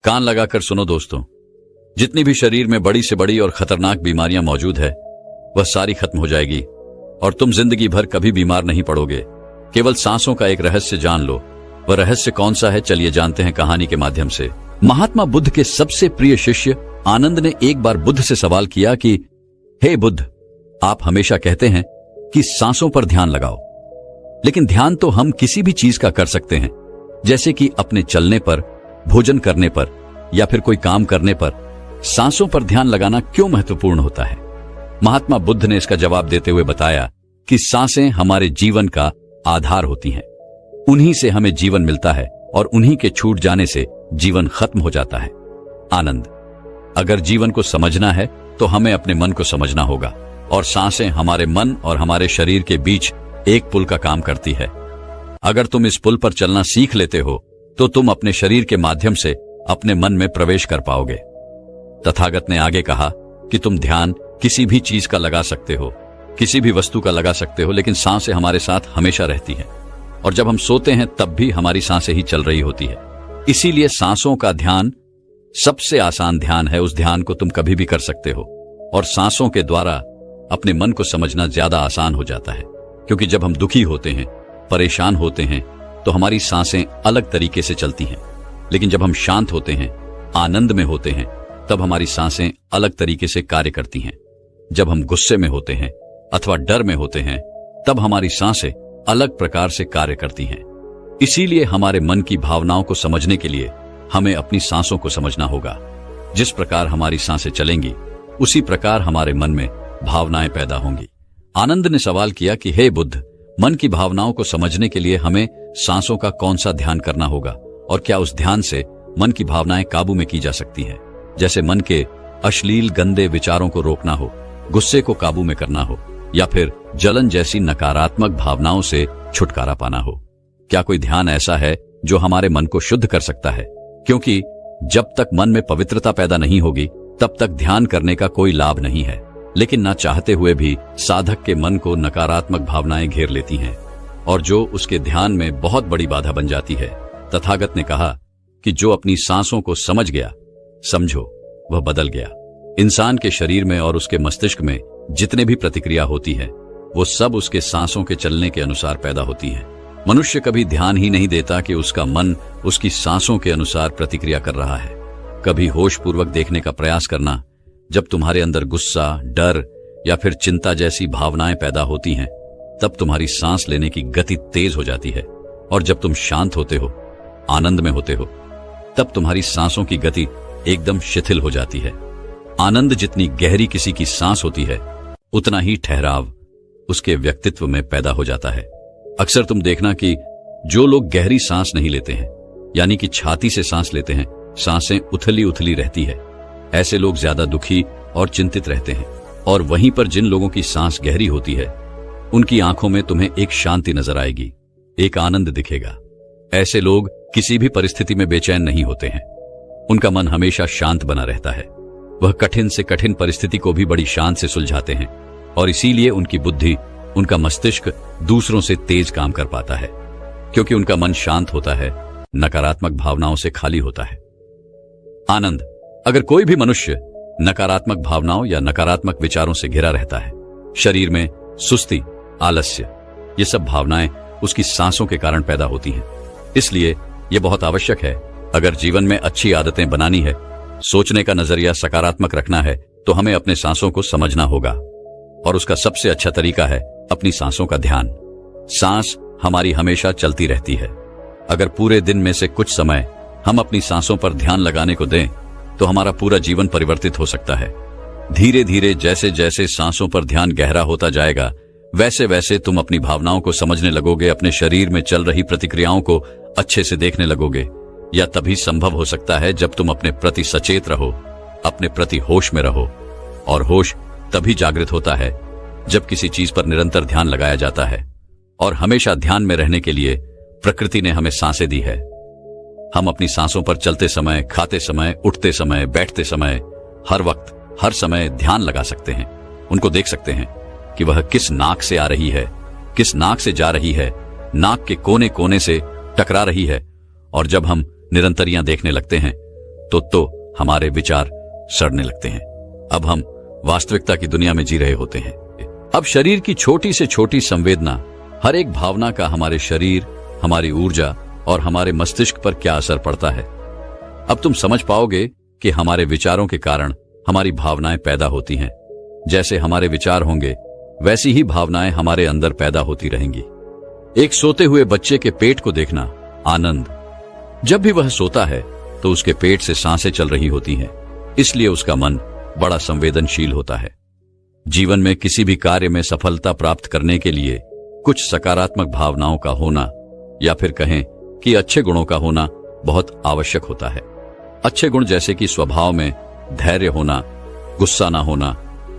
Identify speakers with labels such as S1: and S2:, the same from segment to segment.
S1: कान लगाकर सुनो दोस्तों, जितनी भी शरीर में बड़ी से बड़ी और खतरनाक बीमारियां मौजूद है वह सारी खत्म हो जाएगी और तुम जिंदगी भर कभी बीमार नहीं पड़ोगे। केवल सांसों का एक रहस्य जान लो। वह रहस्य कौन सा है, चलिए जानते हैं कहानी के माध्यम से। महात्मा बुद्ध के सबसे प्रिय शिष्य आनंद ने एक बार बुद्ध से सवाल किया कि हे बुद्ध, आप हमेशा कहते हैं कि सांसों पर ध्यान लगाओ, लेकिन ध्यान तो हम किसी भी चीज का कर सकते हैं, जैसे कि अपने चलने पर, भोजन करने पर या फिर कोई काम करने पर। सांसों पर ध्यान लगाना क्यों महत्वपूर्ण होता है? महात्मा बुद्ध ने इसका जवाब देते हुए बताया कि सांसें हमारे जीवन का आधार होती हैं। उन्हीं से हमें जीवन मिलता है और उन्हीं के छूट जाने से जीवन खत्म हो जाता है। आनंद, अगर जीवन को समझना है तो हमें अपने मन को समझना होगा, और सांसें हमारे मन और हमारे शरीर के बीच एक पुल का काम करती है। अगर तुम इस पुल पर चलना सीख लेते हो तो तुम अपने शरीर के माध्यम से अपने मन में प्रवेश कर पाओगे। तथागत ने आगे कहा कि तुम ध्यान किसी भी चीज का लगा सकते हो, किसी भी वस्तु का लगा सकते हो, लेकिन सांसें हमारे साथ हमेशा रहती हैं, और जब हम सोते हैं तब भी हमारी सांसें ही चल रही होती है। इसीलिए सांसों का ध्यान सबसे आसान ध्यान है। उस ध्यान को तुम कभी भी कर सकते हो, और सांसों के द्वारा अपने मन को समझना ज्यादा आसान हो जाता है, क्योंकि जब हम दुखी होते हैं, परेशान होते हैं, तो हमारी सांसें अलग तरीके से चलती हैं, लेकिन जब हम शांत होते हैं, आनंद में होते हैं, तब हमारी सांसें अलग तरीके से कार्य करती हैं। जब हम गुस्से में होते हैं अथवा डर में होते हैं, तब हमारी सांसें अलग प्रकार से कार्य करती हैं। इसीलिए हमारे मन की भावनाओं को समझने के लिए हमें अपनी सांसों को समझना होगा। जिस प्रकार हमारी सांसें चलेंगी, उसी प्रकार हमारे मन में भावनाएं पैदा होंगी। आनंद ने सवाल किया कि हे बुद्ध, मन की भावनाओं को समझने के लिए हमें सांसों का कौन सा ध्यान करना होगा, और क्या उस ध्यान से मन की भावनाएं काबू में की जा सकती हैं? जैसे मन के अश्लील गंदे विचारों को रोकना हो, गुस्से को काबू में करना हो, या फिर जलन जैसी नकारात्मक भावनाओं से छुटकारा पाना हो। क्या कोई ध्यान ऐसा है जो हमारे मन को शुद्ध कर सकता है? क्योंकि जब तक मन में पवित्रता पैदा नहीं होगी, तब तक ध्यान करने का कोई लाभ नहीं है। लेकिन ना चाहते हुए भी साधक के मन को नकारात्मक भावनाएं घेर लेती हैं, और जो उसके ध्यान में बहुत बड़ी बाधा बन जाती है। तथागत ने कहा कि जो अपनी सांसों को समझ गया, समझो वह बदल गया। इंसान के शरीर में और उसके मस्तिष्क में जितने भी प्रतिक्रिया होती है, वो सब उसके सांसों के चलने के अनुसार पैदा होती है। मनुष्य कभी ध्यान ही नहीं देता कि उसका मन उसकी सांसों के अनुसार प्रतिक्रिया कर रहा है। कभी होश पूर्वक देखने का प्रयास करना। जब तुम्हारे अंदर गुस्सा, डर या फिर चिंता जैसी भावनाएं पैदा होती हैं, तब तुम्हारी सांस लेने की गति तेज हो जाती है, और जब तुम शांत होते हो, आनंद में होते हो, तब तुम्हारी सांसों की गति एकदम शिथिल हो जाती है। आनंद जितनी गहरी किसी की सांस होती है, उतना ही ठहराव उसके व्यक्तित्व में पैदा हो जाता है। अक्सर तुम देखना कि जो लोग गहरी सांस नहीं लेते हैं, यानी कि छाती से सांस लेते हैं, सांसें उथली उथली रहती है, ऐसे लोग ज्यादा दुखी और चिंतित रहते हैं। और वहीं पर जिन लोगों की सांस गहरी होती है, उनकी आंखों में तुम्हें एक शांति नजर आएगी, एक आनंद दिखेगा। ऐसे लोग किसी भी परिस्थिति में बेचैन नहीं होते हैं। उनका मन हमेशा शांत बना रहता है। वह कठिन से कठिन परिस्थिति को भी बड़ी शांत से सुलझाते हैं, और इसीलिए उनकी बुद्धि, उनका मस्तिष्क दूसरों से तेज काम कर पाता है, क्योंकि उनका मन शांत होता है, नकारात्मक भावनाओं से खाली होता है। आनंद, अगर कोई भी मनुष्य नकारात्मक भावनाओं या नकारात्मक विचारों से घिरा रहता है, शरीर में सुस्ती, आलस्य, ये सब भावनाएं उसकी सांसों के कारण पैदा होती हैं। इसलिए यह बहुत आवश्यक है, अगर जीवन में अच्छी आदतें बनानी है, सोचने का नजरिया सकारात्मक रखना है, तो हमें अपने सांसों को समझना होगा, और उसका सबसे अच्छा तरीका है अपनी सांसों का ध्यान। सांस हमारी हमेशा चलती रहती है। अगर पूरे दिन में से कुछ समय हम अपनी सांसों पर ध्यान लगाने को दें, तो हमारा पूरा जीवन परिवर्तित हो सकता है। धीरे धीरे जैसे जैसे सांसों पर ध्यान गहरा होता जाएगा, वैसे वैसे तुम अपनी भावनाओं को समझने लगोगे, अपने शरीर में चल रही प्रतिक्रियाओं को अच्छे से देखने लगोगे। यह तभी संभव हो सकता है जब तुम अपने प्रति सचेत रहो, अपने प्रति होश में रहो, और होश तभी जागृत होता है जब किसी चीज पर निरंतर ध्यान लगाया जाता है। और हमेशा ध्यान में रहने के लिए प्रकृति ने हमें सांसें दी है। हम अपनी सांसों पर चलते समय, खाते समय, उठते समय, बैठते समय, हर वक्त, हर समय ध्यान लगा सकते हैं। उनको देख सकते हैं कि वह किस नाक से आ रही है, किस नाक से जा रही है, नाक के कोने कोने से टकरा रही है। और जब हम निरंतरियां देखने लगते हैं, तो हमारे विचार सड़ने लगते हैं। अब हम वास्तविकता की दुनिया में जी रहे होते हैं। अब शरीर की छोटी से छोटी संवेदना, हर एक भावना का हमारे शरीर, हमारी ऊर्जा और हमारे मस्तिष्क पर क्या असर पड़ता है। अब तुम समझ पाओगे कि हमारे विचारों के कारण हमारी भावनाएं पैदा होती हैं। जैसे हमारे विचार होंगे वैसी ही भावनाएं हमारे अंदर पैदा होती रहेंगी। एक सोते हुए बच्चे के पेट को देखना, आनंद। जब भी वह सोता है तो उसके पेट से सांसें चल रही होती हैं, इसलिए उसका मन बड़ा संवेदनशील होता है। जीवन में किसी भी कार्य में सफलता प्राप्त करने के लिए कुछ सकारात्मक भावनाओं का होना, या फिर कहें कि अच्छे गुणों का होना बहुत आवश्यक होता है। अच्छे गुण जैसे कि स्वभाव में धैर्य होना, गुस्सा ना होना,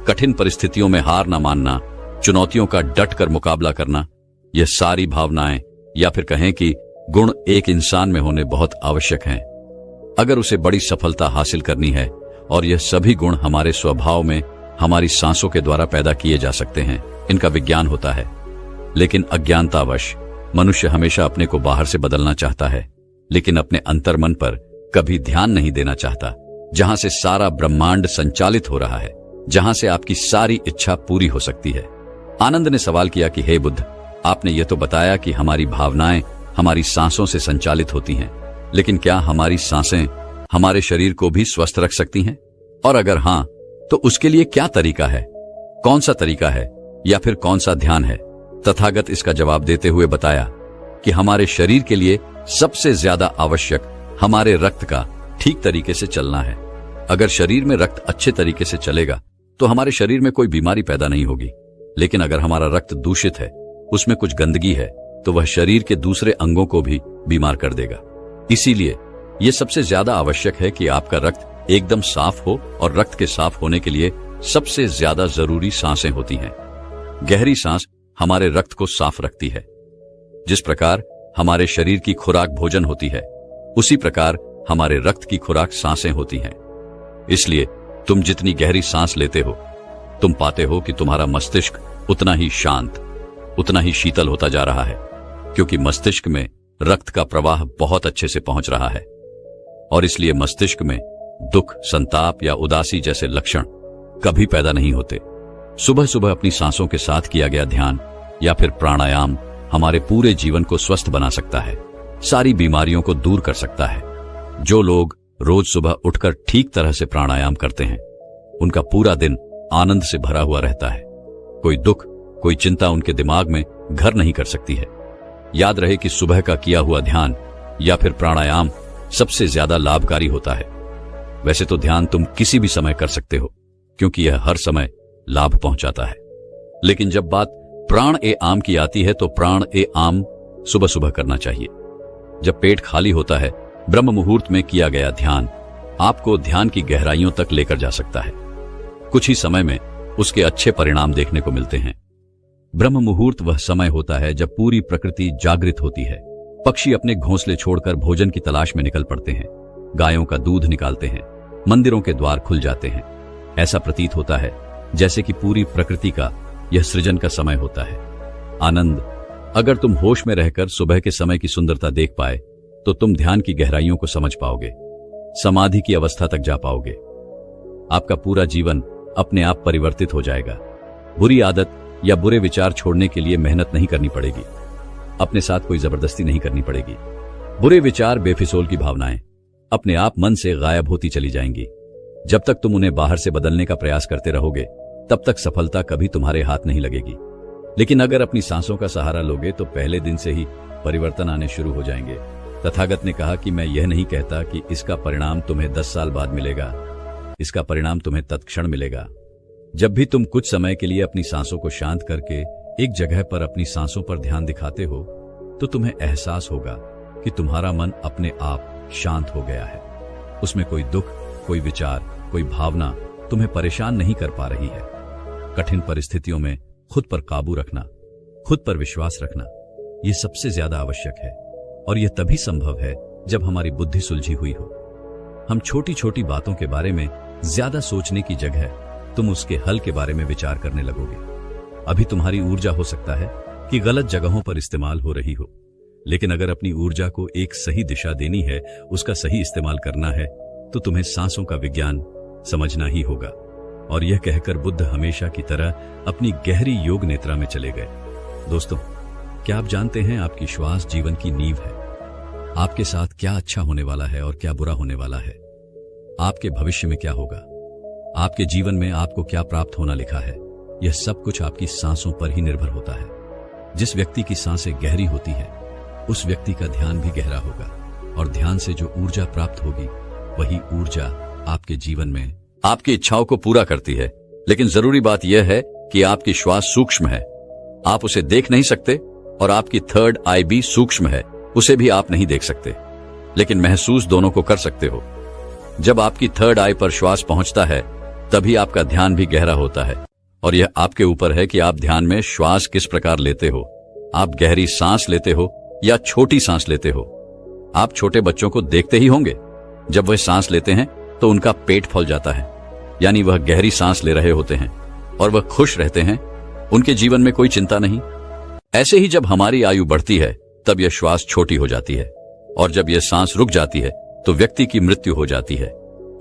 S1: कठिन परिस्थितियों में हार ना मानना, चुनौतियों का डट कर मुकाबला करना, यह सारी भावनाएं या फिर कहें कि गुण एक इंसान में होने बहुत आवश्यक हैं अगर उसे बड़ी सफलता हासिल करनी है। और यह सभी गुण हमारे स्वभाव में हमारी सांसों के द्वारा पैदा किए जा सकते हैं। इनका विज्ञान होता है, लेकिन अज्ञानतावश मनुष्य हमेशा अपने को बाहर से बदलना चाहता है, लेकिन अपने अंतर्मन पर कभी ध्यान नहीं देना चाहता, जहां से सारा ब्रह्मांड संचालित हो रहा है, जहां से आपकी सारी इच्छा पूरी हो सकती है। आनंद ने सवाल किया कि हे बुद्ध, आपने यह तो बताया कि हमारी भावनाएं हमारी सांसों से संचालित होती हैं, लेकिन क्या हमारी सांसें हमारे शरीर को भी स्वस्थ रख सकती हैं? और अगर हां, तो उसके लिए क्या तरीका है? कौन सा तरीका है या फिर कौन सा ध्यान है? तथागत इसका जवाब देते हुए बताया कि हमारे शरीर के लिए सबसे ज्यादा आवश्यक हमारे रक्त का ठीक तरीके से चलना है। अगर शरीर में रक्त अच्छे तरीके से चलेगा तो हमारे शरीर में कोई बीमारी पैदा नहीं होगी, लेकिन अगर हमारा रक्त दूषित है, उसमें कुछ गंदगी है, तो वह शरीर के दूसरे अंगों को भी बीमार कर देगा। इसीलिए यह सबसे ज्यादा आवश्यक है कि आपका रक्त एकदम साफ हो, और रक्त के साफ होने के लिए सबसे ज्यादा जरूरी सांसें होती हैं। गहरी सांस हमारे रक्त को साफ रखती है। जिस प्रकार हमारे शरीर की खुराक भोजन होती है, उसी प्रकार हमारे रक्त की खुराक सांसें होती हैं। इसलिए तुम जितनी गहरी सांस लेते हो, तुम पाते हो कि तुम्हारा मस्तिष्क उतना ही शांत, उतना ही शीतल होता जा रहा है, क्योंकि मस्तिष्क में रक्त का प्रवाह बहुत अच्छे से पहुंच रहा है। और इसलिए मस्तिष्क में दुख, संताप या उदासी जैसे लक्षण कभी पैदा नहीं होते। सुबह सुबह अपनी सांसों के साथ किया गया ध्यान या फिर प्राणायाम हमारे पूरे जीवन को स्वस्थ बना सकता है, सारी बीमारियों को दूर कर सकता है। जो लोग रोज सुबह उठकर ठीक तरह से प्राणायाम करते हैं, उनका पूरा दिन आनंद से भरा हुआ रहता है। कोई दुख, कोई चिंता उनके दिमाग में घर नहीं कर सकती है। याद रहे कि सुबह का किया हुआ ध्यान या फिर प्राणायाम सबसे ज्यादा लाभकारी होता है। वैसे तो ध्यान तुम किसी भी समय कर सकते हो, क्योंकि यह हर समय लाभ पहुंचाता है, लेकिन जब बात प्राण ए आम की आती है तो प्राण ए आम सुबह सुबह करना चाहिए। जब पेट खाली होता है, ब्रह्म मुहूर्त में किया गया ध्यान आपको ध्यान की गहराइयों तक लेकर जा सकता है। कुछ ही समय में उसके अच्छे परिणाम देखने को मिलते हैं। ब्रह्म मुहूर्त वह समय होता है जब पूरी प्रकृति जागृत होती है। पक्षी अपने घोंसले छोड़कर भोजन की तलाश में निकल पड़ते हैं, गायों का दूध निकालते हैं, मंदिरों के द्वार खुल जाते हैं। ऐसा प्रतीत होता है जैसे कि पूरी प्रकृति का यह सृजन का समय होता है। आनंद, अगर तुम होश में रहकर सुबह के समय की सुंदरता देख पाए तो तुम ध्यान की गहराइयों को समझ पाओगे, समाधि की अवस्था तक जा पाओगे। आपका पूरा जीवन अपने आप परिवर्तित हो जाएगा। बुरी आदत या बुरे विचार छोड़ने के लिए मेहनत नहीं करनी पड़ेगी, अपने साथ कोई जबरदस्ती नहीं करनी पड़ेगी। बुरे विचार, बेफिजूल की भावनाएं अपने आप मन से गायब होती चली जाएंगी। जब तक तुम उन्हें बाहर से बदलने का प्रयास करते रहोगे, तब तक सफलता कभी तुम्हारे हाथ नहीं लगेगी। लेकिन अगर अपनी सांसों का सहारा लोगे तो पहले दिन से ही परिवर्तन आने शुरू हो जाएंगे। तथागत ने कहा कि मैं यह नहीं कहता कि इसका परिणाम तुम्हें 10 साल बाद मिलेगा, इसका परिणाम तुम्हें तत्क्षण मिलेगा। जब भी तुम कुछ समय के लिए अपनी सांसों को शांत करके एक जगह पर अपनी सांसों पर ध्यान दिखाते हो, तो तुम्हें एहसास होगा कि तुम्हारा मन अपने आप शांत हो गया है। उसमें कोई दुख, कोई विचार, कोई भावना तुम्हें परेशान नहीं कर पा रही है। कठिन परिस्थितियों में खुद पर काबू रखना, खुद पर विश्वास रखना, यह सबसे ज्यादा आवश्यक है। और यह तभी संभव है जब हमारी बुद्धि सुलझी हुई हो। हम छोटी छोटी बातों के बारे में ज्यादा सोचने की जगह तुम उसके हल के बारे में विचार करने लगोगे। अभी तुम्हारी ऊर्जा हो सकता है कि गलत जगहों पर इस्तेमाल हो रही हो, लेकिन अगर अपनी ऊर्जा को एक सही दिशा देनी है, उसका सही इस्तेमाल करना है,
S2: तो तुम्हें सांसों का विज्ञान समझना ही होगा। और यह कहकर बुद्ध हमेशा की तरह अपनी गहरी योग निद्रा में चले गए। दोस्तों, क्या आप जानते हैं आपकी श्वास जीवन की नींव है। आपके साथ क्या अच्छा होने वाला है और क्या बुरा होने वाला है, आपके भविष्य में क्या होगा, आपके जीवन में आपको क्या प्राप्त होना लिखा है, यह सब कुछ आपकी सांसों पर ही निर्भर होता है। जिस व्यक्ति की सांसें गहरी होती है उस व्यक्ति का ध्यान भी गहरा होगा, और ध्यान से जो ऊर्जा प्राप्त होगी वही ऊर्जा आपके जीवन में
S1: आपकी इच्छाओं को पूरा करती है। लेकिन जरूरी बात यह है कि आपकी श्वास सूक्ष्म है, आप उसे देख नहीं सकते, और आपकी थर्ड आई भी सूक्ष्म है, उसे भी आप नहीं देख सकते, लेकिन महसूस दोनों को कर सकते हो। जब आपकी थर्ड आई पर श्वास पहुंचता है तभी आपका ध्यान भी गहरा होता है, और यह आपके ऊपर है कि आप ध्यान में श्वास किस प्रकार लेते हो। आप गहरी सांस लेते हो या छोटी सांस लेते हो। आप छोटे बच्चों को देखते ही होंगे, जब वह सांस लेते हैं तो उनका पेट फूल जाता है, यानी वह गहरी सांस ले रहे होते हैं और वह खुश रहते हैं, उनके जीवन में कोई चिंता नहीं। ऐसे ही जब हमारी आयु बढ़ती है तब यह श्वास छोटी हो जाती है, और जब यह सांस रुक जाती है तो व्यक्ति की मृत्यु हो जाती है।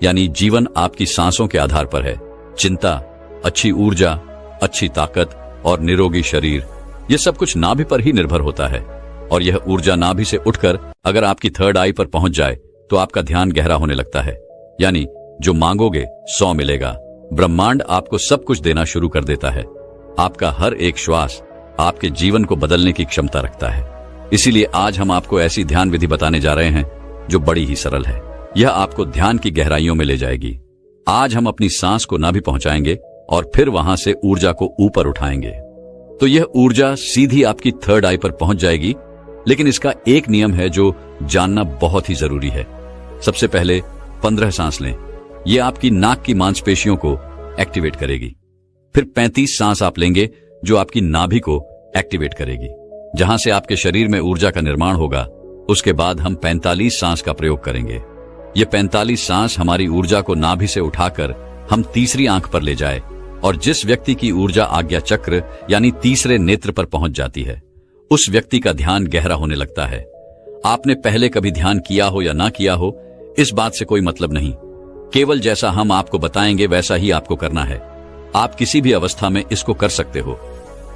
S1: यानी जीवन आपकी सांसों के आधार पर है। चिंता, अच्छी ऊर्जा, अच्छी ताकत और निरोगी शरीर, यह सब कुछ नाभि पर ही निर्भर होता है। और यह ऊर्जा नाभि से उठकर अगर आपकी थर्ड आई पर पहुंच जाए तो आपका ध्यान गहरा होने लगता है। यानी जो मांगोगे 100 मिलेगा। ब्रह्मांड आपको सब कुछ देना शुरू कर देता है। आपका हर एक श्वास आपके जीवन को बदलने की क्षमता रखता है। इसीलिए आज हम आपको ऐसी ध्यान विधि बताने जा रहे हैं जो बड़ी ही सरल है। यह आपको ध्यान की गहराइयों में ले जाएगी। आज हम अपनी सांस को नाभि पहुंचाएंगे और फिर वहां से ऊर्जा को ऊपर उठाएंगे, तो यह ऊर्जा सीधी आपकी थर्ड आई पर पहुंच जाएगी। लेकिन इसका एक नियम है जो जानना बहुत ही जरूरी है। सबसे पहले 15 सांस लें, यह आपकी नाक की मांसपेशियों को एक्टिवेट करेगी। फिर 35 सांस आप लेंगे जो आपकी नाभि को एक्टिवेट करेगी, जहां से आपके शरीर में ऊर्जा का निर्माण होगा। उसके बाद हम 45 सांस का प्रयोग करेंगे। ये 45 सांस हमारी ऊर्जा को नाभि से उठाकर हम तीसरी आंख पर ले जाए, और जिस व्यक्ति की ऊर्जा आज्ञा चक्र यानी तीसरे नेत्र पर पहुंच जाती है उस व्यक्ति का ध्यान गहरा होने लगता है। आपने पहले कभी ध्यान किया हो या ना किया हो, इस बात से कोई मतलब नहीं। केवल जैसा हम आपको बताएंगे वैसा ही आपको करना है। आप किसी भी अवस्था में इसको कर सकते हो।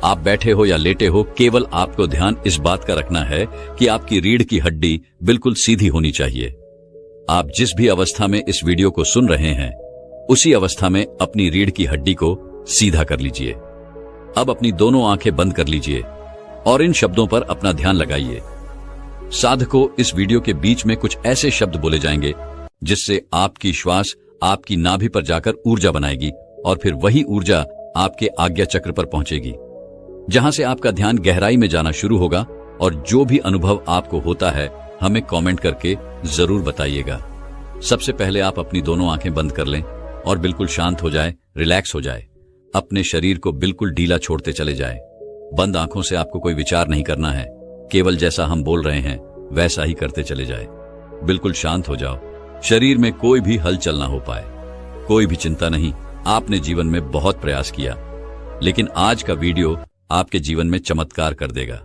S1: आप बैठे हो या लेटे हो, केवल आपको ध्यान इस बात का रखना है कि आपकी रीढ़ की हड्डी बिल्कुल सीधी होनी चाहिए। आप जिस भी अवस्था में इस वीडियो को सुन रहे हैं उसी अवस्था में अपनी रीढ़ की हड्डी को सीधा कर लीजिए। अब अपनी दोनों आंखें बंद कर लीजिए और इन शब्दों पर अपना ध्यान लगाइए। साधकों, इस वीडियो के बीच में कुछ ऐसे शब्द बोले जाएंगे जिससे आपकी श्वास आपकी नाभि पर जाकर ऊर्जा बनाएगी, और फिर वही ऊर्जा आपके आज्ञा चक्र पर पहुंचेगी, जहां से आपका ध्यान गहराई में जाना शुरू होगा। और जो भी अनुभव आपको होता है हमें कमेंट करके जरूर बताइएगा। सबसे पहले आप अपनी दोनों आंखें बंद कर लें और बिल्कुल शांत हो जाए, रिलैक्स हो जाए। अपने शरीर को बिल्कुल ढीला छोड़ते चले जाए। बंद आंखों से आपको कोई विचार नहीं करना है, केवल जैसा हम बोल रहे हैं वैसा ही करते चले जाए। बिल्कुल शांत हो जाओ, शरीर में कोई भी हलचल ना हो पाए। कोई भी चिंता नहीं। आपने जीवन में बहुत प्रयास किया, लेकिन आज का वीडियो आपके जीवन में चमत्कार कर देगा।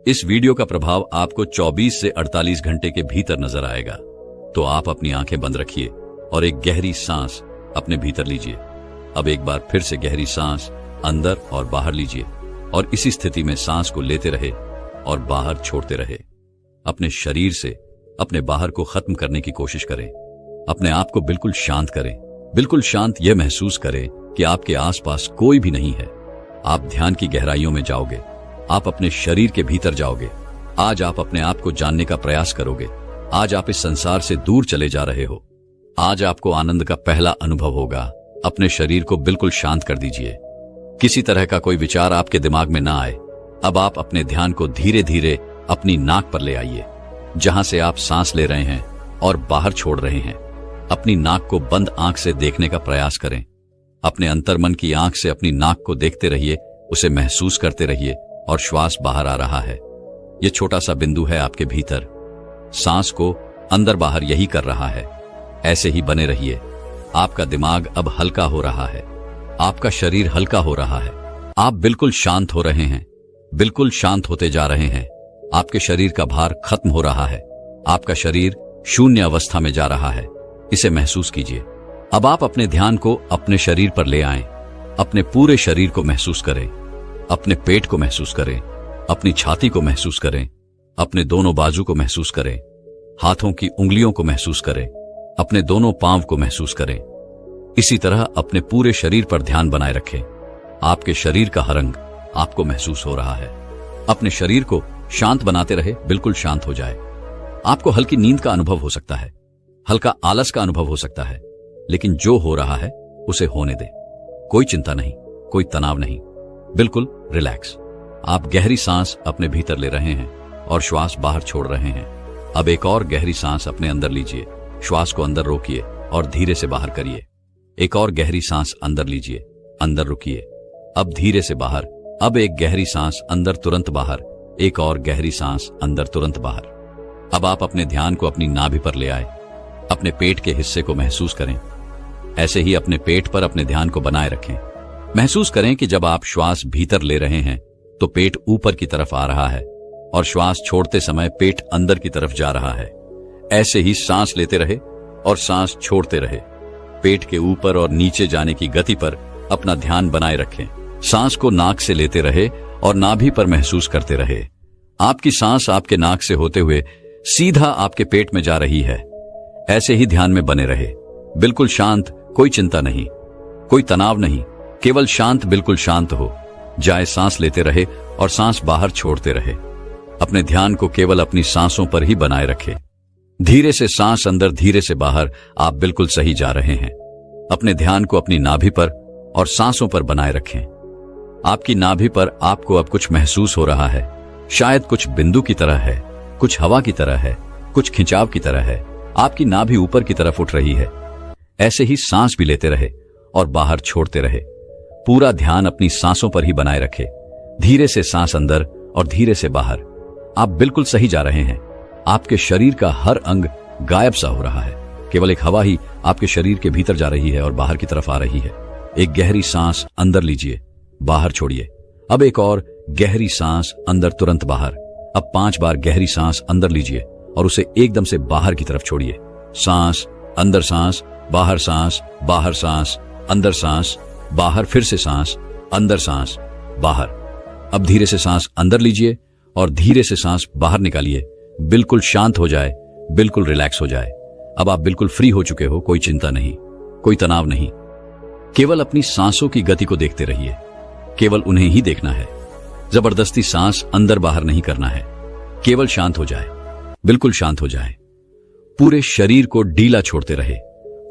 S1: इस वीडियो का प्रभाव आपको 24 से 48 घंटे के भीतर नजर आएगा। तो आप अपनी आंखें बंद रखिए और एक गहरी सांस अपने भीतर लीजिए। अब एक बार फिर से गहरी सांस अंदर और बाहर लीजिए, और इसी स्थिति में सांस को लेते रहे और बाहर छोड़ते रहे। अपने शरीर से अपने बाहर को खत्म करने की कोशिश करें। अपने आप को बिल्कुल शांत करें। बिल्कुल शांत यह महसूस करें कि आपके आसपास कोई भी नहीं है। आप ध्यान की गहराइयों में जाओगे। आप अपने शरीर के भीतर जाओगे। आज आप अपने आप को जानने का प्रयास करोगे। आज आप इस संसार से दूर चले जा रहे हो। आज आपको आनंद का पहला अनुभव होगा। अपने शरीर को बिल्कुल शांत कर दीजिए। किसी तरह का कोई विचार आपके दिमाग में ना आए। अब आप अपने ध्यान को धीरे धीरे अपनी नाक पर ले आइए, जहां से आप सांस ले रहे हैं और बाहर छोड़ रहे हैं। अपनी नाक को बंद आंख से देखने का प्रयास करें। अपने अंतर्मन की आंख से अपनी नाक को देखते रहिए, उसे महसूस करते रहिए, और श्वास बाहर आ रहा है। यह छोटा सा बिंदु है आपके भीतर। सांस को अंदर बाहर यही कर रहा है। ऐसे ही बने रहिए। आपका दिमाग अब हल्का हो रहा है। आपका शरीर हल्का हो रहा है। आप बिल्कुल शांत हो रहे हैं। बिल्कुल शांत होते जा रहे हैं। आपके शरीर का भार खत्म हो रहा है। आपका शरीर शून्य अवस्था में जा रहा है। इसे महसूस कीजिए। अब आप अपने ध्यान को अपने शरीर पर ले आएं। अपने पूरे शरीर को महसूस करें। अपने पेट को महसूस करें, अपनी छाती को महसूस करें, अपने दोनों बाजू को महसूस करें, हाथों की उंगलियों को महसूस करें, अपने दोनों पांव को महसूस करें। इसी तरह अपने पूरे शरीर पर ध्यान बनाए रखें। आपके शरीर का हर अंग आपको महसूस हो रहा है। अपने शरीर को शांत बनाते रहे, बिल्कुल शांत हो जाए। आपको हल्की नींद का अनुभव हो सकता है, हल्का आलस का अनुभव हो सकता है, लेकिन जो हो रहा है उसे होने दें। कोई चिंता नहीं, कोई तनाव नहीं, बिल्कुल रिलैक्स। आप गहरी सांस अपने भीतर ले रहे हैं और श्वास बाहर छोड़ रहे हैं। अब एक और गहरी सांस अपने अंदर लीजिए। श्वास को अंदर रोकिए और धीरे से बाहर करिए। एक और गहरी सांस अंदर लीजिए, अंदर रुकिए, अब धीरे से बाहर। अब एक गहरी सांस अंदर, तुरंत बाहर। एक और गहरी सांस अंदर, तुरंत बाहर। अब आप अपने ध्यान को अपनी नाभि पर ले आए। अपने पेट के हिस्से को महसूस करें। ऐसे ही अपने पेट पर अपने ध्यान को बनाए रखें। महसूस करें कि जब आप श्वास भीतर ले रहे हैं तो पेट ऊपर की तरफ आ रहा है और श्वास छोड़ते समय पेट अंदर की तरफ जा रहा है। ऐसे ही सांस लेते रहे और सांस छोड़ते रहे। पेट के ऊपर और नीचे जाने की गति पर अपना ध्यान बनाए रखें। सांस को नाक से लेते रहे और नाभि पर महसूस करते रहे। आपकी सांस आपके नाक से होते हुए सीधा आपके पेट में जा रही है। ऐसे ही ध्यान में बने रहे, बिल्कुल शांत, कोई चिंता नहीं, कोई तनाव नहीं, केवल शांत, बिल्कुल शांत हो जाए। सांस लेते रहे और सांस बाहर छोड़ते रहे। अपने ध्यान को केवल अपनी सांसों पर ही बनाए रखें। धीरे से सांस अंदर, धीरे से बाहर। आप बिल्कुल सही जा रहे हैं। अपने ध्यान को अपनी नाभि पर और सांसों पर बनाए रखें। आपकी नाभि पर आपको अब कुछ महसूस हो रहा है। शायद कुछ बिंदु की तरह है, कुछ हवा की तरह है, कुछ खिंचाव की तरह है। आपकी नाभि ऊपर की तरफ उठ रही है। ऐसे ही सांस भी लेते रहे और बाहर छोड़ते रहे। पूरा ध्यान अपनी सांसों पर ही बनाए रखे। धीरे से सांस अंदर और धीरे से बाहर। आप बिल्कुल सही जा रहे हैं। आपके शरीर का हर अंग गायब सा हो रहा है। केवल एक हवा ही आपके शरीर के भीतर जा रही है और बाहर की तरफ आ रही है। एक गहरी सांस अंदर लीजिए, बाहर छोड़िए। अब एक और गहरी सांस अंदर, तुरंत बाहर। अब 5 बार गहरी सांस अंदर लीजिए और उसे एकदम से बाहर की तरफ छोड़िए। सांस अंदर, सांस बाहर, सांस बाहर, सांस अंदर, सांस बाहर, फिर से सांस अंदर, सांस बाहर। अब धीरे से सांस अंदर लीजिए और धीरे से सांस बाहर निकालिए। बिल्कुल शांत हो जाए, बिल्कुल रिलैक्स हो जाए। अब आप बिल्कुल फ्री हो चुके हो। कोई चिंता नहीं, कोई तनाव नहीं। केवल अपनी सांसों की गति को देखते रहिए। केवल उन्हें ही देखना है। जबरदस्ती सांस अंदर बाहर नहीं करना है। केवल शांत हो जाए, बिल्कुल शांत हो जाए। पूरे शरीर को ढीला छोड़ते रहे।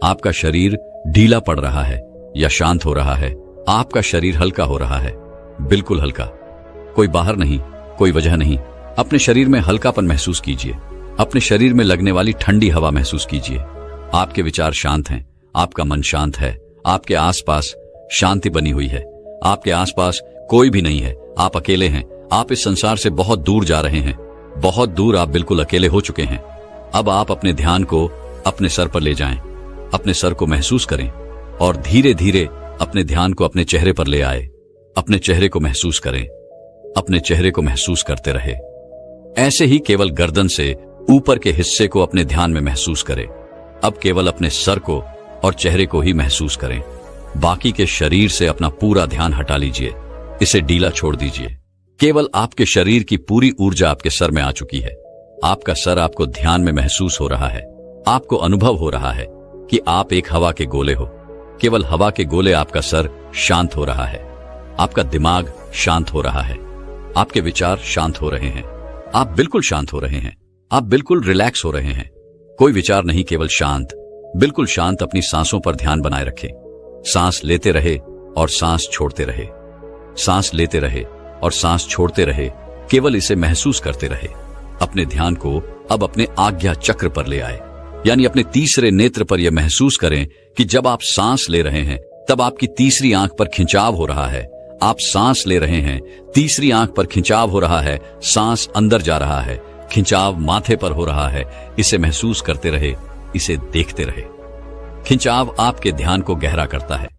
S1: आपका शरीर ढीला पड़ रहा है या शांत हो रहा है। आपका शरीर हल्का हो रहा है, बिल्कुल हल्का। कोई बाहर नहीं, कोई वजह नहीं। अपने शरीर में हल्कापन महसूस कीजिए। अपने शरीर में लगने वाली ठंडी हवा महसूस कीजिए। आपके विचार शांत हैं, आपका मन शांत है। आपके आसपास शांति बनी हुई है। आपके आसपास कोई भी नहीं है। आप अकेले हैं। आप इस संसार से बहुत दूर जा रहे हैं, बहुत दूर। आप बिल्कुल अकेले हो चुके हैं। अब आप अपने ध्यान को अपने सर पर ले जाएं। अपने सर को महसूस करें और धीरे धीरे अपने ध्यान को अपने चेहरे पर ले आए। अपने चेहरे को महसूस करें। अपने चेहरे को महसूस करते रहे। ऐसे ही केवल गर्दन से ऊपर के हिस्से को अपने ध्यान में महसूस करें। अब केवल अपने सर को और चेहरे को ही महसूस करें। बाकी के शरीर से अपना पूरा ध्यान हटा लीजिए। इसे ढीला छोड़ दीजिए। केवल आपके शरीर की पूरी ऊर्जा आपके सर में आ चुकी है। आपका सर आपको ध्यान में महसूस हो रहा है। आपको अनुभव हो रहा है कि आप एक हवा के गोले हो। केवल हवा के गोले। आपका सर शांत हो रहा है। आपका दिमाग शांत हो रहा है। आपके विचार शांत हो रहे हैं। आप बिल्कुल शांत हो रहे हैं। आप बिल्कुल रिलैक्स हो रहे हैं। कोई विचार नहीं, केवल शांत, बिल्कुल शांत। अपनी सांसों पर ध्यान बनाए रखें। सांस लेते रहे और सांस छोड़ते रहे। सांस लेते रहे और सांस छोड़ते रहे। केवल इसे महसूस करते रहे। अपने ध्यान को अब अपने आज्ञा चक्र पर ले आए, यानी अपने तीसरे नेत्र पर यह महसूस करें कि जब आप सांस ले रहे हैं तब आपकी तीसरी आंख पर खिंचाव हो रहा है। आप सांस ले रहे हैं, तीसरी आंख पर खिंचाव हो रहा है। सांस अंदर जा रहा है, खिंचाव माथे पर हो रहा है। इसे महसूस करते रहे, इसे देखते रहे। खिंचाव आपके ध्यान को गहरा करता है।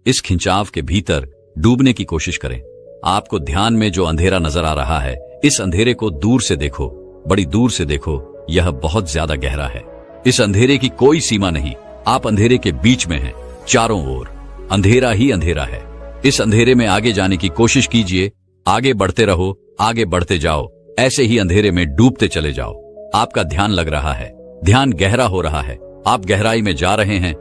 S1: इस खिंचाव के भीतर डूबने की कोशिश करें। आपको ध्यान में जो अंधेरा नजर आ रहा है, इस अंधेरे को दूर से देखो, बड़ी दूर से देखो। यह बहुत ज्यादा गहरा है। इस अंधेरे की कोई सीमा नहीं, आप अंधेरे के बीच में हैं, चारों ओर अंधेरा ही अंधेरा है। इस अंधेरे में आगे जाने की कोशिश कीजिए, आगे बढ़ते रहो, आगे बढ़ते जाओ, ऐसे ही अंधेरे में डूबते चले जाओ। आपका ध्यान लग रहा है, ध्यान गहरा हो रहा है, आप गहराई में जा रहे हैं,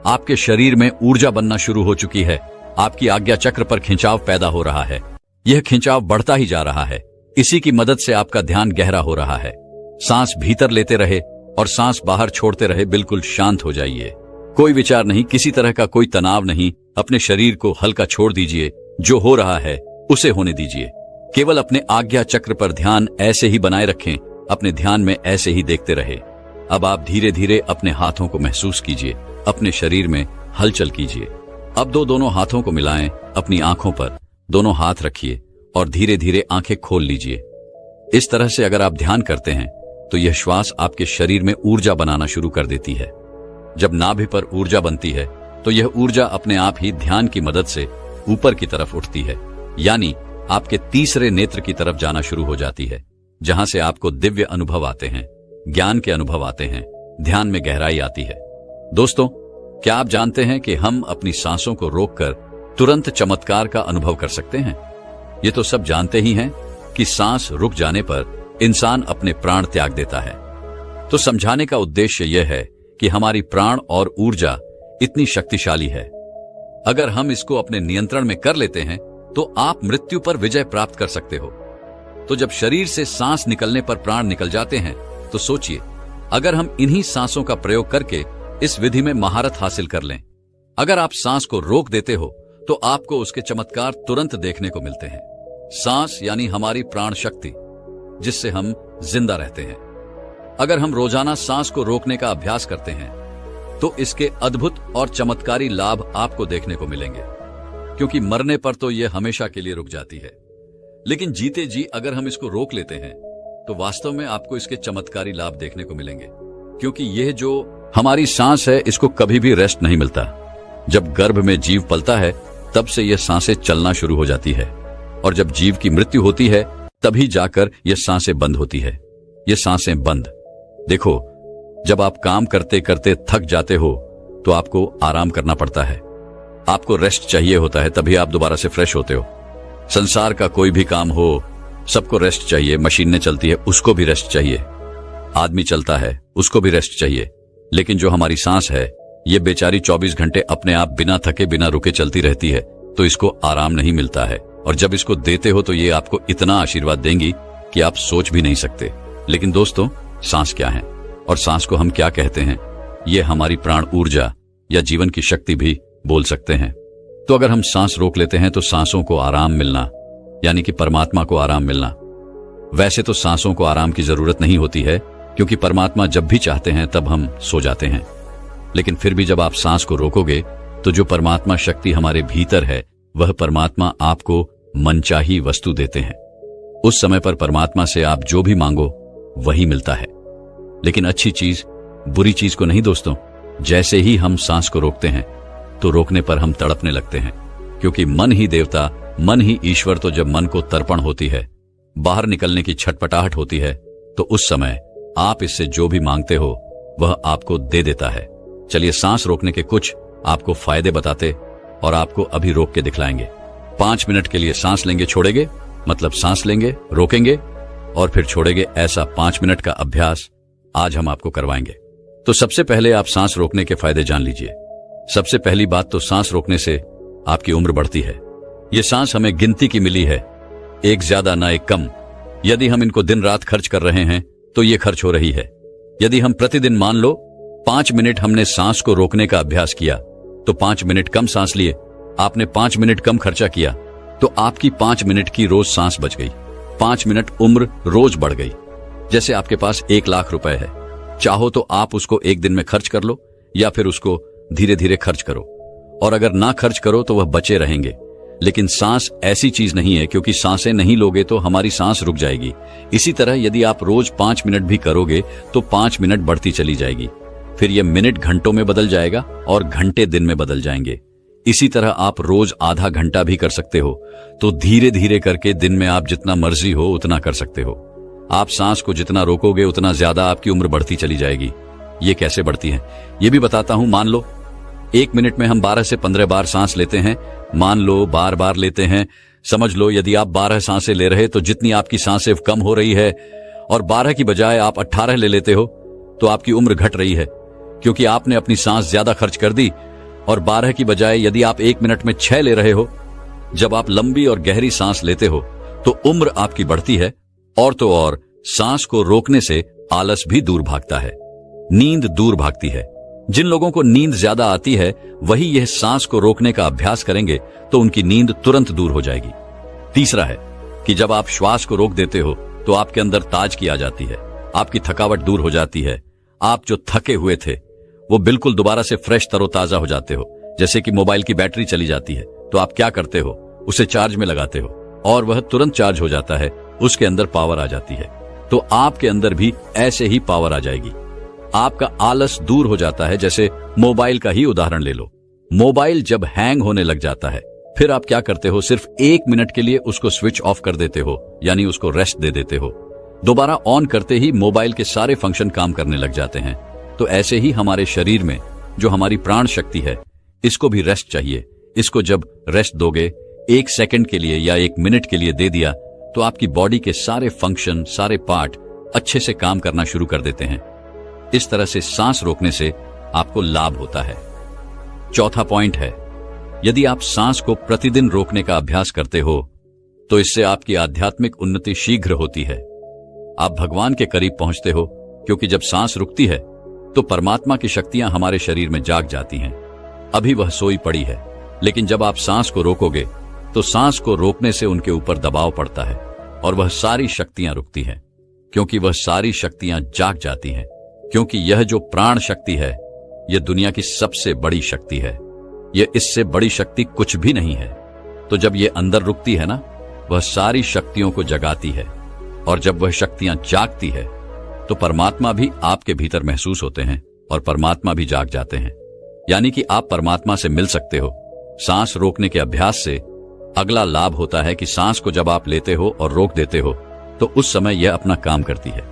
S1: आपके शरीर में ऊर्जा बनना शुरू हो चुकी है, आपकी आज्ञा चक्र पर खिंचाव पैदा हो रहा है, यह खिंचाव बढ़ता ही जा रहा है। इसी की मदद से आपका ध्यान गहरा हो रहा है। सांस भीतर लेते रहे और सांस बाहर छोड़ते रहे, बिल्कुल शांत हो जाइए। कोई विचार नहीं, किसी तरह का कोई तनाव नहीं, अपने शरीर को हल्का छोड़ दीजिए, जो हो रहा है उसे होने दीजिए। केवल अपने आज्ञा चक्र पर ध्यान ऐसे ही बनाए रखें, अपने ध्यान में ऐसे ही देखते रहे। अब आप धीरे धीरे अपने हाथों को महसूस कीजिए, अपने शरीर में हलचल कीजिए। अब दोनों हाथों को मिलाएं, अपनी आंखों पर दोनों हाथ रखिए और धीरे धीरे आंखें खोल लीजिए। इस तरह से अगर आप ध्यान करते हैं तो यह श्वास आपके शरीर में ऊर्जा बनाना शुरू कर देती है। जब नाभि पर ऊर्जा बनती है तो यह ऊर्जा अपने आप ही ध्यान की मदद से ऊपर की तरफ उठती है, यानी आपके तीसरे नेत्र की तरफ जाना शुरू हो जाती है, जहां से आपको दिव्य अनुभव आते हैं, ज्ञान के अनुभव आते हैं, ध्यान में गहराई आती है। दोस्तों, क्या आप जानते हैं कि हम अपनी सांसों को रोककर तुरंत चमत्कार का अनुभव कर सकते हैं? ये तो सब जानते ही हैं कि सांस रुक जाने पर इंसान अपने प्राण त्याग देता है। तो समझाने का उद्देश्य यह है कि हमारी प्राण और ऊर्जा इतनी शक्तिशाली है। अगर हम इसको अपने नियंत्रण में कर लेते हैं तो आप मृत्यु पर विजय प्राप्त कर सकते हो। तो जब शरीर से सांस निकलने पर प्राण निकल जाते हैं तो सोचिए, अगर हम इन्हीं सांसों का प्रयोग करके इस विधि में महारत हासिल कर लें। अगर आप सांस को रोक देते हो तो आपको उसके चमत्कार तुरंत देखने को मिलते हैं। सांस यानी हमारी प्राण शक्ति, जिससे हम जिंदा रहते हैं। अगर हम रोजाना सांस को रोकने का अभ्यास करते हैं तो इसके अद्भुत और चमत्कारी लाभ आपको देखने को मिलेंगे, क्योंकि मरने पर तो यह हमेशा के लिए रुक जाती है, लेकिन जीते जी अगर हम इसको रोक लेते हैं तो वास्तव में आपको इसके चमत्कारी लाभ देखने को मिलेंगे। क्योंकि यह जो हमारी सांस है, इसको कभी भी रेस्ट नहीं मिलता। जब गर्भ में जीव पलता है तब से यह सांसें चलना शुरू हो जाती है, और जब जीव की मृत्यु होती है तभी जाकर यह सांसें बंद होती है। ये सांसें बंद। देखो, जब आप काम करते करते थक जाते हो तो आपको आराम करना पड़ता है, आपको रेस्ट चाहिए होता है, तभी आप दोबारा से फ्रेश होते हो। संसार का कोई भी काम हो, सबको रेस्ट चाहिए। मशीनें चलती है, उसको भी रेस्ट चाहिए। आदमी चलता है, उसको भी रेस्ट चाहिए। लेकिन जो हमारी सांस है, ये बेचारी 24 घंटे अपने आप बिना थके बिना रुके चलती रहती है, तो इसको आराम नहीं मिलता है। और जब इसको देते हो तो ये आपको इतना आशीर्वाद देंगी कि आप सोच भी नहीं सकते। लेकिन दोस्तों, सांस क्या है और सांस को हम क्या कहते हैं? ये हमारी प्राण ऊर्जा या जीवन की शक्ति भी बोल सकते हैं। तो अगर हम सांस रोक लेते हैं तो सांसों को आराम मिलना, यानी कि परमात्मा को आराम मिलना। वैसे तो सांसों को आराम की जरूरत नहीं होती है, क्योंकि परमात्मा जब भी चाहते हैं तब हम सो जाते हैं। लेकिन फिर भी जब आप सांस को रोकोगे तो जो परमात्मा शक्ति हमारे भीतर है, वह परमात्मा आपको मनचाही वस्तु देते हैं। उस समय पर परमात्मा से आप जो भी मांगो वही मिलता है। लेकिन अच्छी चीज बुरी चीज को नहीं दोस्तों। जैसे ही हम सांस को रोकते हैं तो रोकने पर हम तड़पने लगते हैं, क्योंकि मन ही देवता, मन ही ईश्वर। तो जब मन को तर्पण होती है, बाहर निकलने की छटपटाहट होती है, तो उस समय आप इससे जो भी मांगते हो वह आपको दे देता है। चलिए सांस रोकने के कुछ आपको फायदे बताते और आपको अभी रोक के दिखलाएंगे। 5 मिनट के लिए सांस लेंगे, छोड़ेंगे, मतलब सांस लेंगे, रोकेंगे और फिर छोड़ेंगे। ऐसा 5 मिनट का अभ्यास आज हम आपको करवाएंगे। तो सबसे पहले आप सांस रोकने के फायदे जान लीजिए। सबसे पहली बात तो सांस रोकने से आपकी उम्र बढ़ती है। ये सांस हमें गिनती की मिली है, एक ज्यादा ना एक कम। यदि हम इनको दिन रात खर्च कर रहे हैं तो ये खर्च हो रही है। यदि हम प्रतिदिन मान लो 5 मिनट हमने सांस को रोकने का अभ्यास किया तो 5 मिनट कम सांस लिए, आपने 5 मिनट कम खर्चा किया तो आपकी 5 मिनट की रोज सांस बच गई। 5 मिनट उम्र रोज बढ़ गई। जैसे आपके पास 1 लाख रुपए है, चाहो तो आप उसको एक दिन में खर्च कर लो या फिर उसको धीरे धीरे खर्च करो, और अगर ना खर्च करो तो वह बचे रहेंगे। लेकिन सांस ऐसी चीज नहीं है, क्योंकि सांसें नहीं लोगे तो हमारी सांस रुक जाएगी। इसी तरह यदि आप रोज 5 मिनट भी करोगे तो 5 मिनट बढ़ती चली जाएगी, फिर यह मिनट घंटों में बदल जाएगा और घंटे दिन में बदल जाएंगे। इसी तरह आप रोज आधा घंटा भी कर सकते हो, तो धीरे धीरे करके दिन में आप जितना मर्जी हो उतना कर सकते हो। आप सांस को जितना रोकोगे उतना ज्यादा आपकी उम्र बढ़ती चली जाएगी। ये कैसे बढ़ती है ये भी बताता हूं। मान लो 1 मिनट में हम 12 से 15 बार सांस लेते हैं। मान लो बार बार लेते हैं। समझ लो यदि आप 12 सांसें ले रहे तो जितनी आपकी सांसें कम हो रही है और 12 की बजाय आप 18 ले लेते हो तो आपकी उम्र घट रही है, क्योंकि आपने अपनी सांस ज्यादा खर्च कर दी। और 12 की बजाय यदि आप 1 मिनट में 6 ले रहे हो, जब आप लंबी और गहरी सांस लेते हो तो उम्र आपकी बढ़ती है। और तो और सांस को रोकने से आलस भी दूर भागता है, नींद दूर भागती है। जिन लोगों को नींद ज्यादा आती है वही यह सांस को रोकने का अभ्यास करेंगे तो उनकी नींद तुरंत दूर हो जाएगी। तीसरा है कि जब आप श्वास को रोक देते हो तो आपके अंदर ताजगी आ जाती है, आपकी थकावट दूर हो जाती है। आप जो थके हुए थे वो बिल्कुल दोबारा से फ्रेश तरोताजा हो जाते हो। जैसे कि मोबाइल की बैटरी चली जाती है तो आप क्या करते हो, उसे चार्ज में लगाते हो और वह तुरंत चार्ज हो जाता है, उसके अंदर पावर आ जाती है। तो आपके अंदर भी ऐसे ही पावर आ जाएगी। आपका आलस दूर हो जाता है। जैसे मोबाइल का ही उदाहरण ले लो। मोबाइल जब हैंग होने लग जाता है फिर आप क्या करते हो, सिर्फ 1 मिनट के लिए उसको स्विच ऑफ कर देते हो, यानी उसको रेस्ट दे देते हो। दोबारा ऑन करते ही मोबाइल के सारे फंक्शन काम करने लग जाते हैं। तो ऐसे ही हमारे शरीर में जो हमारी प्राण शक्ति है, इसको भी रेस्ट चाहिए। इसको जब रेस्ट दोगे 1 सेकंड के लिए या 1 मिनट के लिए दे दिया तो आपकी बॉडी के सारे फंक्शन, सारे पार्ट अच्छे से काम करना शुरू कर देते हैं। इस तरह से सांस रोकने से आपको लाभ होता है। चौथा पॉइंट है, यदि आप सांस को प्रतिदिन रोकने का अभ्यास करते हो तो इससे आपकी आध्यात्मिक उन्नति शीघ्र होती है। आप भगवान के करीब पहुंचते हो, क्योंकि जब सांस रुकती है तो परमात्मा की शक्तियां हमारे शरीर में जाग जाती हैं। अभी वह सोई पड़ी है, लेकिन जब आप सांस को रोकोगे तो सांस को रोकने से उनके ऊपर दबाव पड़ता है और वह सारी शक्तियां रुकती हैं, क्योंकि वह सारी शक्तियां जाग जाती हैं। क्योंकि यह जो प्राण शक्ति है यह दुनिया की सबसे बड़ी शक्ति है। यह इससे बड़ी शक्ति कुछ भी नहीं है। तो जब यह अंदर रुकती है ना, वह सारी शक्तियों को जगाती है। और जब वह शक्तियां जागती है तो परमात्मा भी आपके भीतर महसूस होते हैं और परमात्मा भी जाग जाते हैं। यानी कि आप परमात्मा से मिल सकते हो। सांस रोकने के अभ्यास से अगला लाभ होता है कि सांस को जब आप लेते हो और रोक देते हो तो उस समय यह अपना काम करती है।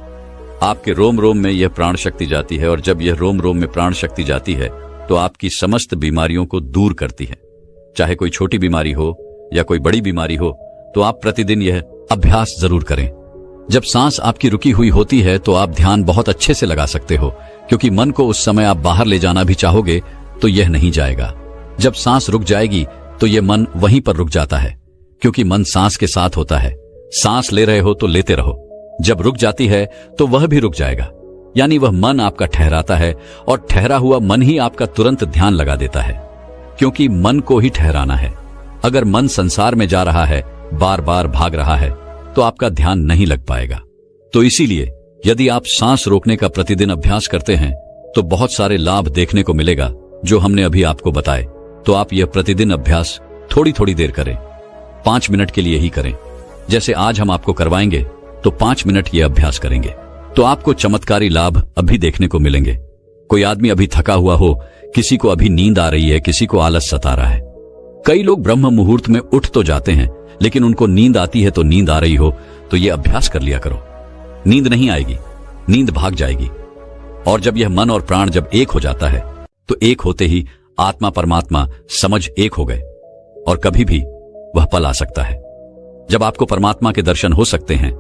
S1: आपके रोम रोम में यह प्राण शक्ति जाती है और जब यह रोम रोम में प्राण शक्ति जाती है तो आपकी समस्त बीमारियों को दूर करती है। चाहे कोई छोटी बीमारी हो या कोई बड़ी बीमारी हो, तो आप प्रतिदिन यह अभ्यास जरूर करें। जब सांस आपकी रुकी हुई होती है तो आप ध्यान बहुत अच्छे से लगा सकते हो, क्योंकि मन को उस समय आप बाहर ले जाना भी चाहोगे तो यह नहीं जाएगा। जब सांस रुक जाएगी तो यह मन वहीं पर रुक जाता है, क्योंकि मन सांस के साथ होता है। सांस ले रहे हो तो लेते रहो, जब रुक जाती है तो वह भी रुक जाएगा। यानी वह मन आपका ठहराता है और ठहरा हुआ मन ही आपका तुरंत ध्यान लगा देता है, क्योंकि मन को ही ठहराना है। अगर मन संसार में जा रहा है, बार बार भाग रहा है, तो आपका ध्यान नहीं लग पाएगा। तो इसीलिए यदि आप सांस रोकने का प्रतिदिन अभ्यास करते हैं तो बहुत सारे लाभ देखने को मिलेगा जो हमने अभी आपको बताए। तो आप यह प्रतिदिन अभ्यास थोड़ी थोड़ी देर करें, 5 मिनट के लिए ही करें। जैसे आज हम आपको करवाएंगे तो 5 मिनट ये अभ्यास करेंगे तो आपको चमत्कारी लाभ अभी देखने को मिलेंगे। कोई आदमी अभी थका हुआ हो, किसी को अभी नींद आ रही है, किसी को आलस सता रहा है। कई लोग ब्रह्म मुहूर्त में उठ तो जाते हैं, लेकिन उनको नींद आती है। तो नींद आ रही हो तो ये अभ्यास कर लिया करो। नींद नहीं आएगी, नींद भाग जाएगी। और जब यह मन और प्राण जब एक हो जाता है तो एक होते ही आत्मा परमात्मा समझ एक हो गए और कभी भी वह पल आ सकता है जब आपको परमात्मा के दर्शन हो सकते हैं।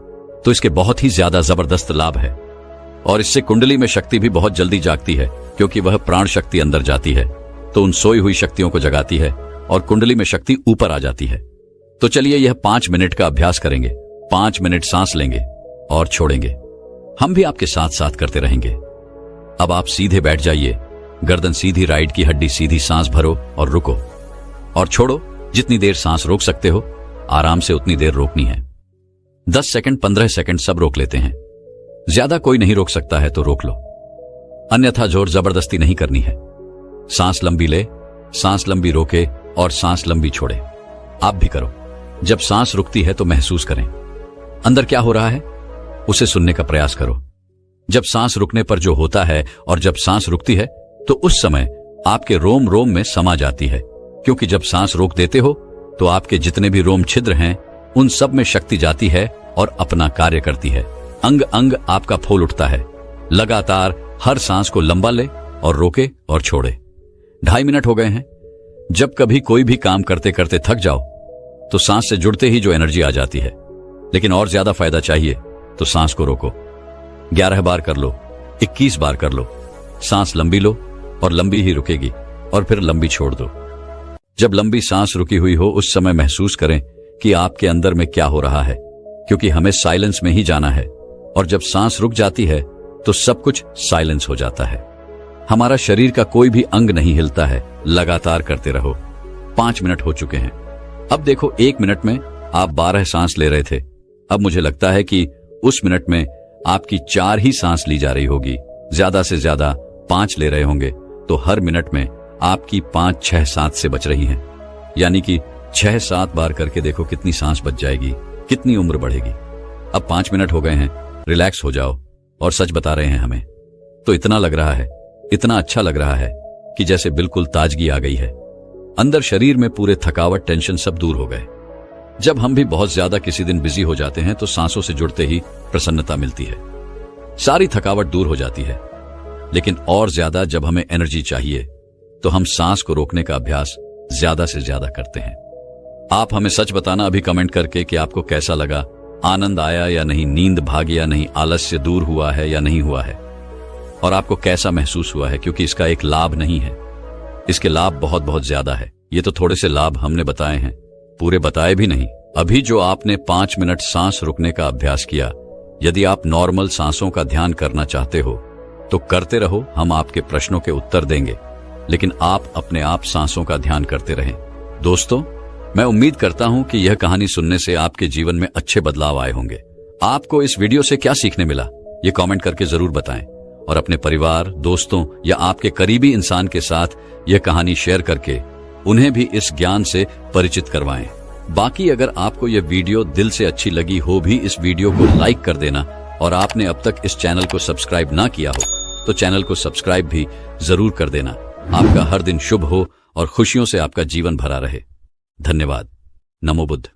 S1: तो इसके बहुत ही ज्यादा जबरदस्त लाभ है और इससे कुंडली में शक्ति भी बहुत जल्दी जागती है, क्योंकि वह प्राण शक्ति अंदर जाती है तो उन सोई हुई शक्तियों को जगाती है और कुंडली में शक्ति ऊपर आ जाती है। तो चलिए यह 5 मिनट का अभ्यास करेंगे। 5 मिनट सांस लेंगे और छोड़ेंगे। हम भी आपके साथ साथ करते रहेंगे। अब आप सीधे बैठ जाइए, गर्दन सीधी, राइट की हड्डी सीधी, सांस भरो और रुको और छोड़ो। जितनी देर सांस रोक सकते हो आराम से उतनी देर रोकनी है। 10 सेकंड, 15 सेकंड सब रोक लेते हैं। ज्यादा कोई नहीं रोक सकता है तो रोक लो, अन्यथा जोर जबरदस्ती नहीं करनी है। सांस लंबी ले, सांस लंबी रोके और सांस लंबी छोड़े। आप भी करो। जब सांस रुकती है तो महसूस करें अंदर क्या हो रहा है, उसे सुनने का प्रयास करो। जब सांस रुकने पर जो होता है और जब सांस रुकती है तो उस समय आपके रोम रोम में समा जाती है, क्योंकि जब सांस रोक देते हो तो आपके जितने भी रोम छिद्र हैं उन सब में शक्ति जाती है और अपना कार्य करती है। अंग अंग आपका फूल उठता है। लगातार हर सांस को लंबा ले और रोके और छोड़े। 2.5 मिनट हो गए हैं। जब कभी कोई भी काम करते करते थक जाओ तो सांस से जुड़ते ही जो एनर्जी आ जाती है, लेकिन और ज्यादा फायदा चाहिए तो सांस को रोको। 11 बार कर लो, 21 बार कर लो। सांस लंबी लो और लंबी ही रुकेगी, और फिर लंबी छोड़ दो। जब लंबी सांस रुकी हुई हो उस समय महसूस करें कि आपके अंदर में क्या हो रहा है, क्योंकि हमें साइलेंस में ही जाना है। और जब सांस रुक जाती है तो सब कुछ साइलेंस हो जाता है। हमारा शरीर का कोई भी अंग नहीं हिलता है। लगातार करते रहो। 5 मिनट हो चुके हैं। अब देखो, 1 मिनट में आप 12 सांस ले रहे थे। अब मुझे लगता है कि उस मिनट में आपकी 4 ही सांस ली जा रही होगी। ज्यादा से ज्यादा 5 ले रहे होंगे, तो हर मिनट में आपकी 5-6 सांस से बच रही हैं। यानी कि 6-7 बार करके देखो कितनी सांस बच जाएगी, कितनी उम्र बढ़ेगी। अब 5 मिनट हो गए हैं, रिलैक्स हो जाओ। और सच बता रहे हैं हमें तो इतना लग रहा है, इतना अच्छा लग रहा है कि जैसे बिल्कुल ताजगी आ गई है। अंदर शरीर में पूरे थकावट, टेंशन सब दूर हो गए। जब हम भी बहुत ज्यादा किसी दिन बिजी हो जाते हैं तो सांसों से जुड़ते ही प्रसन्नता मिलती है, सारी थकावट दूर हो जाती है। लेकिन और ज्यादा जब हमें एनर्जी चाहिए तो हम सांस को रोकने का अभ्यास ज्यादा से ज्यादा करते हैं। आप हमें सच बताना अभी कमेंट करके कि आपको कैसा लगा, आनंद आया या नहीं, नींद भागी या नहीं, आलस्य दूर हुआ है या नहीं हुआ है, और आपको कैसा महसूस हुआ है। क्योंकि इसका एक लाभ नहीं है, इसके लाभ बहुत बहुत ज्यादा है। ये तो थोड़े से लाभ हमने बताए हैं, पूरे बताए भी नहीं। अभी जो आपने 5 मिनट सांस रुकने का अभ्यास किया, यदि आप नॉर्मल सांसों का ध्यान करना चाहते हो तो करते रहो। हम आपके प्रश्नों के उत्तर देंगे, लेकिन आप अपने आप सांसों का ध्यान करते रहें। दोस्तों, मैं उम्मीद करता हूं कि यह कहानी सुनने से आपके जीवन में अच्छे बदलाव आए होंगे। आपको इस वीडियो से क्या सीखने मिला, ये कमेंट करके जरूर बताएं, और अपने परिवार, दोस्तों या आपके करीबी इंसान के साथ यह कहानी शेयर करके उन्हें भी इस ज्ञान से परिचित करवाएं। बाकी अगर आपको यह वीडियो दिल से अच्छी लगी हो भी इस वीडियो को लाइक कर देना, और आपने अब तक इस चैनल को सब्सक्राइब ना किया हो तो चैनल को सब्सक्राइब भी जरूर कर देना। आपका हर दिन शुभ हो और खुशियों से आपका जीवन भरा रहे। धन्यवाद। नमो बुद्ध।